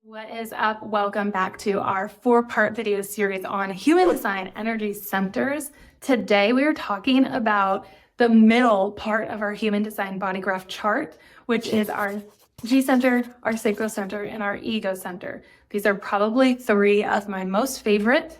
What is up? Welcome back to our 4-part video series on human design energy centers. Today we are talking about the middle part of our human design body graph chart, which is our G center, our sacral center, and our ego center. These are probably 3 of my most favorite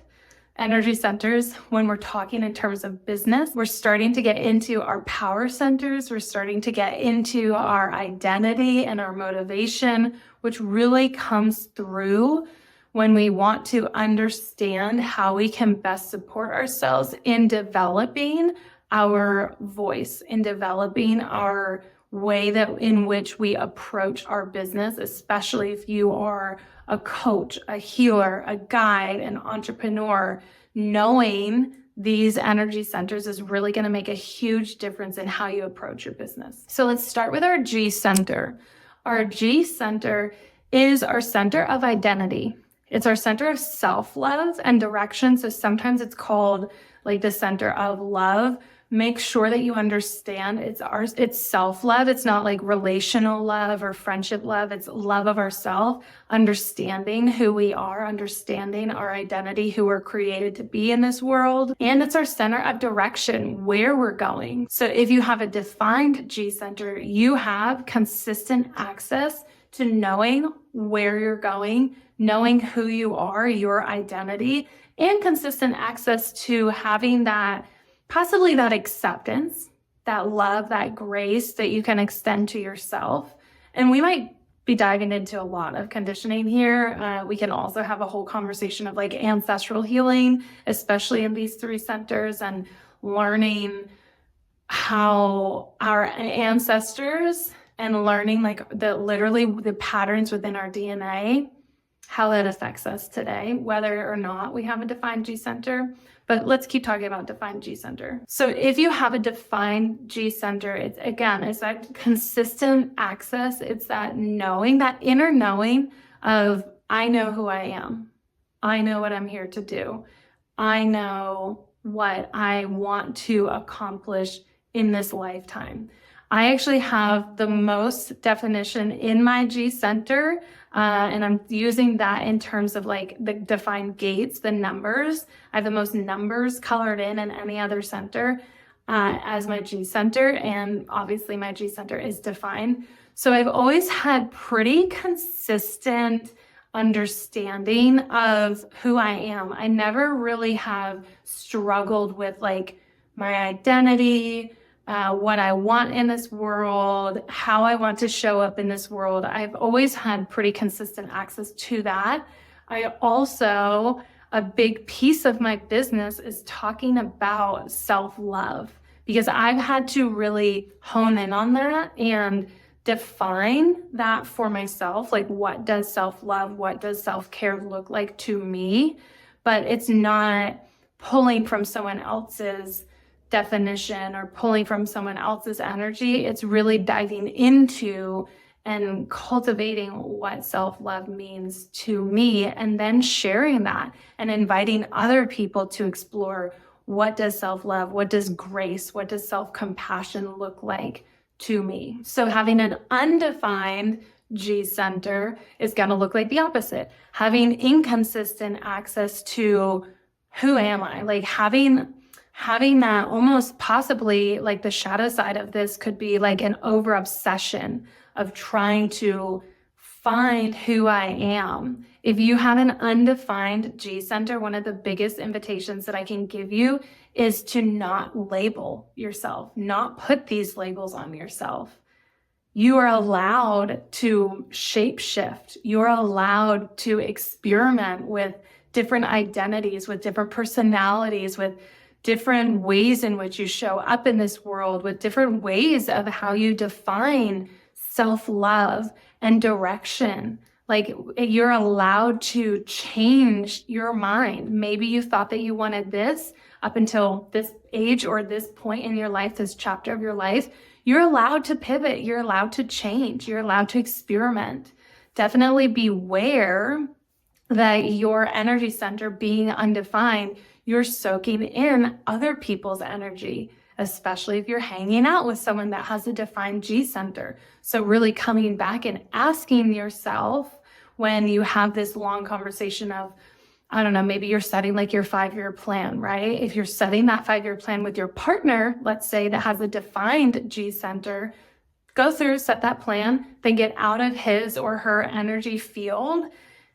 energy centers when we're talking in terms of business. We're starting to get into our power centers. We're starting to get into our identity and our motivation, which really comes through when we want to understand how we can best support ourselves in developing our voice, in developing our way that in which we approach our business, especially if you are a coach, a healer, a guide, an entrepreneur. Knowing these energy centers is really going to make a huge difference in how you approach your business. So let's start with our G center. Our G center is our center of identity. It's our center of self-love and direction. So sometimes it's called like the center of love. Make sure that you understand it's self-love. It's not like relational love or friendship love. It's love of ourselves, understanding who we are, understanding our identity, who we're created to be in this world. And it's our center of direction, where we're going. So if you have a defined G center, you have consistent access to knowing where you're going, knowing who you are, your identity, and consistent access to having that possibly that acceptance, that love, that grace that you can extend to yourself. And we might be diving into a lot of conditioning here. We can also have a whole conversation of like ancestral healing, especially in these 3 centers, and learning how our ancestors and learning like literally the patterns within our DNA, how that affects us today, whether or not we have a defined G center. But let's keep talking about defined G center. So if you have a defined G center, it's that consistent access. It's that knowing, that inner knowing of, I know who I am. I know what I'm here to do. I know what I want to accomplish in this lifetime. I actually have the most definition in my G center, and I'm using that in terms of like the defined gates, the numbers. I have the most numbers colored in any other center as my G center, and obviously my G center is defined. So I've always had pretty consistent understanding of who I am. I never really have struggled with like my identity, what I want in this world, how I want to show up in this world. I've always had pretty consistent access to that. I also, a big piece of my business is talking about self-love, because I've had to really hone in on that and define that for myself. Like, what does self-love, what does self-care look like to me? But it's not pulling from someone else's definition or pulling from someone else's energy. It's really diving into and cultivating what self-love means to me, and then sharing that and inviting other people to explore, what does self-love, what does grace, what does self-compassion look like to me. So having an undefined G center is going to look like the opposite. Having inconsistent access to who am I, like having that almost possibly like the shadow side of this could be like an over obsession of trying to find who I am. If you have an undefined G center, one of the biggest invitations that I can give you is to not label yourself, not put these labels on yourself. You are allowed to shape shift. You're allowed to experiment with different identities, with different personalities, with different ways in which you show up in this world, with different ways of how you define self-love and direction. Like, you're allowed to change your mind. Maybe you thought that you wanted this up until this age or this point in your life, this chapter of your life. You're allowed to pivot. You're allowed to change. You're allowed to experiment. Definitely beware that your energy center being undefined, you're soaking in other people's energy, especially if you're hanging out with someone that has a defined G center. So really coming back and asking yourself, when you have this long conversation of, I don't know, maybe you're setting like your 5-year plan, right? If you're setting that 5-year plan with your partner, let's say that has a defined G center, go through, set that plan, then get out of his or her energy field,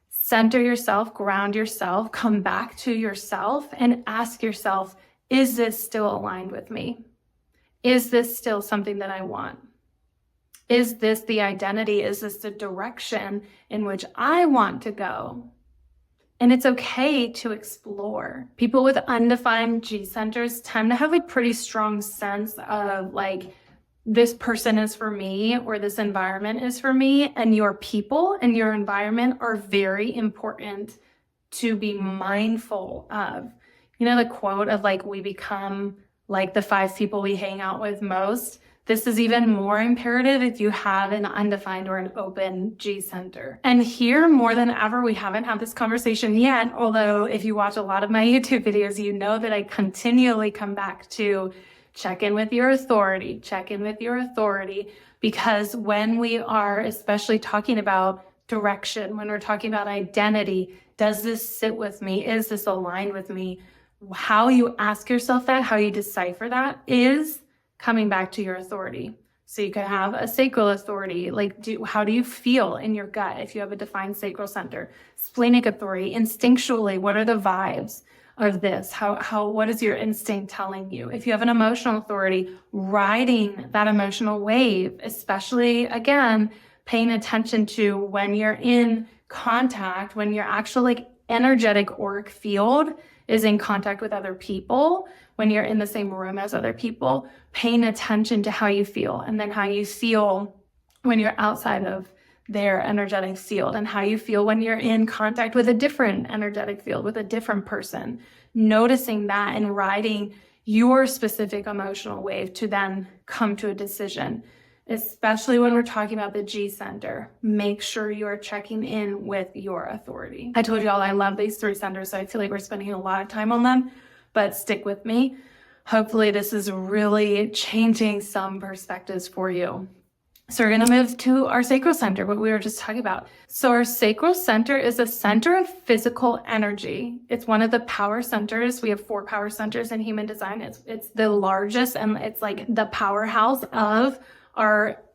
center yourself, ground yourself, come back to yourself and ask yourself, is this still aligned with me? Is this still something that I want? Is this the identity? Is this the direction in which I want to go? And it's okay to explore. People with undefined G centers tend to have a pretty strong sense of like, this person is for me or this environment is for me, and your people and your environment are very important to be mindful of. You know, the quote of like, we become like the 5 people we hang out with most. This is even more imperative if you have an undefined or an open G center. And here, more than ever, we haven't had this conversation yet, although if you watch a lot of my YouTube videos, you know that I continually come back to check in with your authority, check in with your authority, because when we are especially talking about direction, when we're talking about identity, does this sit with me? Is this aligned with me? How you ask yourself that, how you decipher that is coming back to your authority. So you could have a sacral authority, like how do you feel in your gut if you have a defined sacral center? Splenic authority, instinctually, what are the vibes of this? What is your instinct telling you? If you have an emotional authority, riding that emotional wave, especially again, paying attention to when you're in contact, when your actual like energetic auric field is in contact with other people, when you're in the same room as other people, paying attention to how you feel, and then how you feel when you're outside of their energetic field, and how you feel when you're in contact with a different energetic field, with a different person. Noticing that and riding your specific emotional wave to then come to a decision. Especially when we're talking about the G center, make sure you are checking in with your authority. I told you all I love these 3 centers, so I feel like we're spending a lot of time on them, but stick with me. Hopefully this is really changing some perspectives for you. So we're going to move to our sacral center, what we were just talking about. So our sacral center is a center of physical energy. It's one of the power centers. We have 4 power centers in human design. It's the largest, and it's like the powerhouse of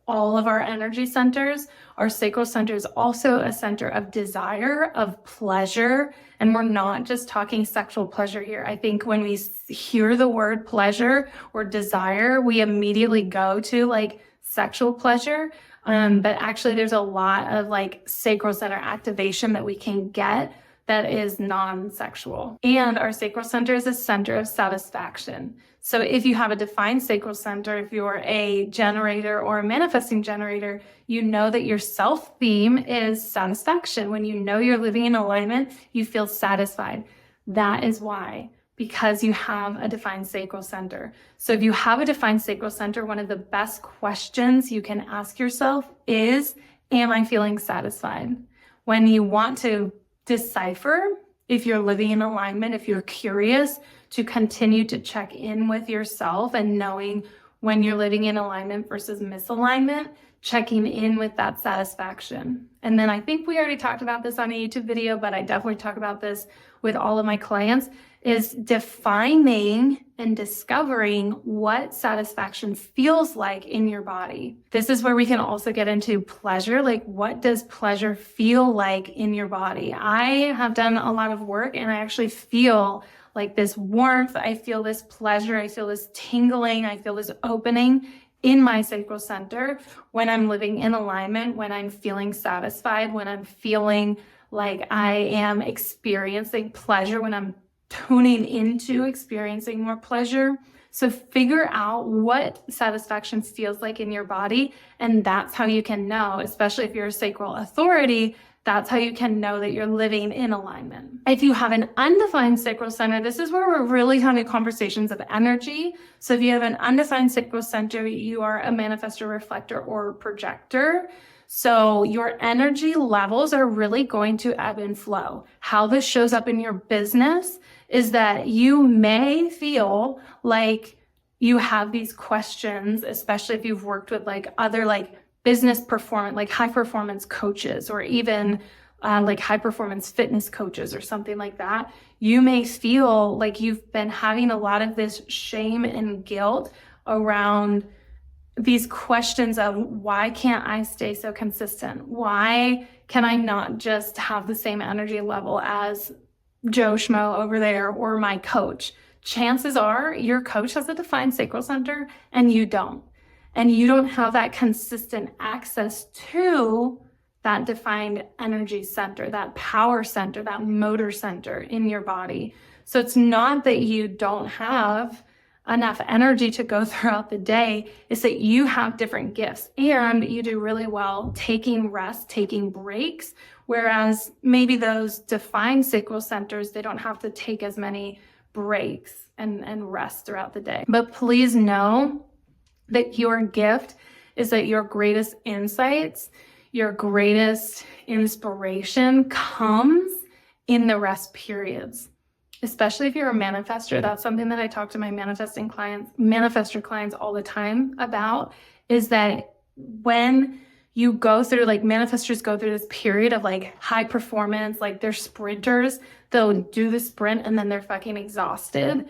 all of our energy centers. Our sacral center is also a center of desire, of pleasure. And we're not just talking sexual pleasure here. I think when we hear the word pleasure or desire, we immediately go to like sexual pleasure. But actually there's a lot of like sacral center activation that we can get that is non-sexual. And our sacral center is a center of satisfaction. So if you have a defined sacral center, if you're a generator or a manifesting generator, you know that your self-theme is satisfaction. When you know you're living in alignment, you feel satisfied. That is why, because you have a defined sacral center. So if you have a defined sacral center, one of the best questions you can ask yourself is, am I feeling satisfied? When you want to decipher if you're living in alignment, if you're curious to continue to check in with yourself and knowing when you're living in alignment versus misalignment, checking in with that satisfaction. And then I think we already talked about this on a YouTube video, but I definitely talk about this with all of my clients, is defining and discovering what satisfaction feels like in your body. This is where we can also get into pleasure. Like, what does pleasure feel like in your body? I have done a lot of work and I actually feel like this warmth. I feel this pleasure. I feel this tingling. I feel this opening in my sacral center when I'm living in alignment, when I'm feeling satisfied, when I'm feeling like I am experiencing pleasure, when I'm tuning into experiencing more pleasure. So figure out what satisfaction feels like in your body. And that's how you can know, especially if you're a sacral authority, that's how you can know that you're living in alignment. If you have an undefined sacral center, this is where we're really having conversations of energy. So if you have an undefined sacral center, you are a manifestor, reflector, or projector. So your energy levels are really going to ebb and flow. How this shows up in your business is that you may feel like you have these questions, especially if you've worked with like other like business performance, like high performance coaches, or even like high performance fitness coaches or something like that, you may feel like you've been having a lot of this shame and guilt around these questions of why can't I stay so consistent? Why can I not just have the same energy level as Joe Schmo over there or my coach? Chances are your coach has a defined sacral center and you don't. And you don't have that consistent access to that defined energy center, that power center, that motor center in your body. So it's not that you don't have enough energy to go throughout the day, it's that you have different gifts and you do really well taking rest, taking breaks, whereas maybe those defined sacral centers, they don't have to take as many breaks and rest throughout the day. But please know that your gift is that your greatest insights, your greatest inspiration comes in the rest periods. Especially if you're a manifestor, that's something that I talk to my manifestor clients all the time about, is that when you go through, like manifestors go through this period of like high performance, like they're sprinters, they'll do the sprint and then they're fucking exhausted.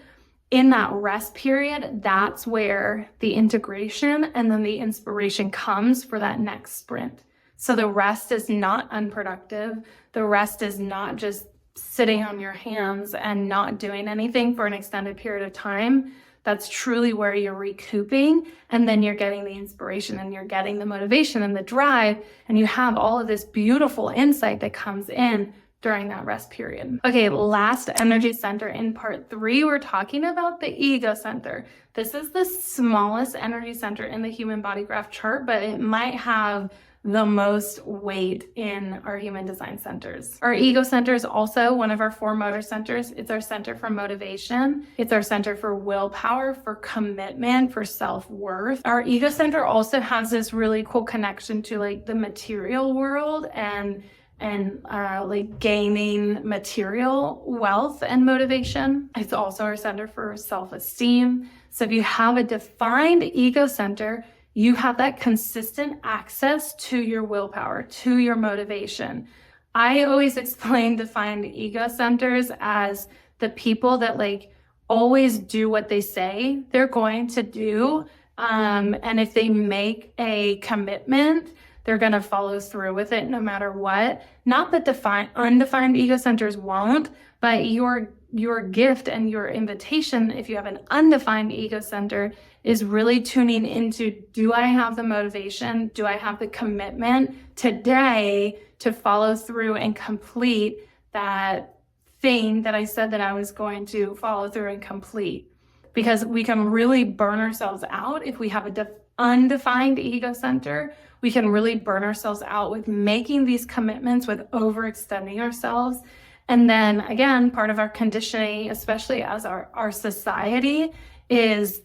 In that rest period, that's where the integration and then the inspiration comes for that next sprint. So the rest is not unproductive. The rest is not just sitting on your hands and not doing anything for an extended period of time. That's truly where you're recouping, and then you're getting the inspiration and you're getting the motivation and the drive, and you have all of this beautiful insight that comes in during that rest period. Okay, last energy center in part 3, we're talking about the ego center. This is the smallest energy center in the human body graph chart, but it might have the most weight in our human design centers. Our ego center is also one of our 4 motor centers. It's our center for motivation. It's our center for willpower, for commitment, for self-worth. Our ego center also has this really cool connection to like the material world and like gaining material wealth and motivation. It's also our center for self-esteem. So if you have a defined ego center, you have that consistent access to your willpower, to your motivation. I always explain defined ego centers as the people that like always do what they say they're going to do. And if they make a commitment, they're going to follow through with it no matter what. Not that undefined ego centers won't, but your gift and your invitation, if you have an undefined ego center, is really tuning into, do I have the motivation? Do I have the commitment today to follow through and complete that thing that I said that I was going to follow through and complete? Because we can really burn ourselves out if we have an undefined ego center. We can really burn ourselves out with making these commitments, with overextending ourselves. And then again, part of our conditioning, especially as our society, is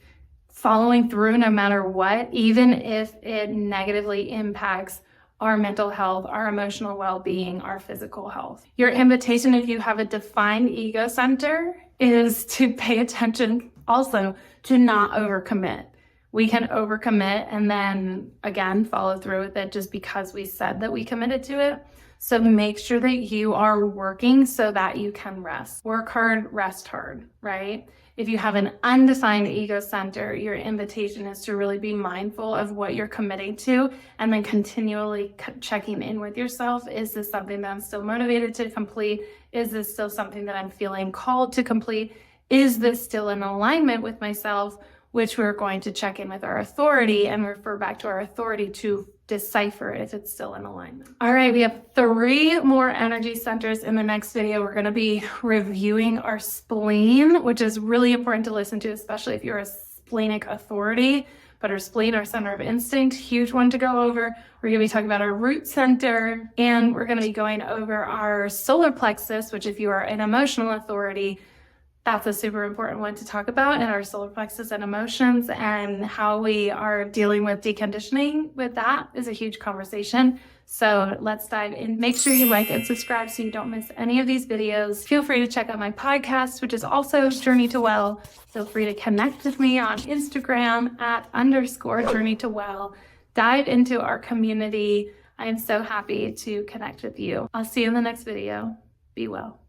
following through no matter what, even if it negatively impacts our mental health, our emotional well-being, our physical health. Your invitation, if you have a defined ego center, is to pay attention also to not overcommit. We can overcommit and then again follow through with it just because we said that we committed to it. So make sure that you are working so that you can rest. Work hard, rest hard, right? If you have an undefined ego center, your invitation is to really be mindful of what you're committing to and then continually checking in with yourself. Is this something that I'm still motivated to complete? Is this still something that I'm feeling called to complete? Is this still in alignment with myself? Which we're going to check in with our authority and refer back to our authority to decipher if it's still in alignment. All right, we have 3 more energy centers. In the next video, we're going to be reviewing our spleen, which is really important to listen to, especially if you're a splenic authority. But our spleen, our center of instinct, huge one to go over. We're going to be talking about our root center, and we're going to be going over our solar plexus, which if you are an emotional authority, that's a super important one to talk about, and our solar plexus and emotions and how we are dealing with deconditioning with that is a huge conversation. So let's dive in. Make sure you like and subscribe so you don't miss any of these videos. Feel free to check out my podcast, which is also Journey to Well. Feel free to connect with me on Instagram @_Journey to Well. Dive into our community. I am so happy to connect with you. I'll see you in the next video. Be well.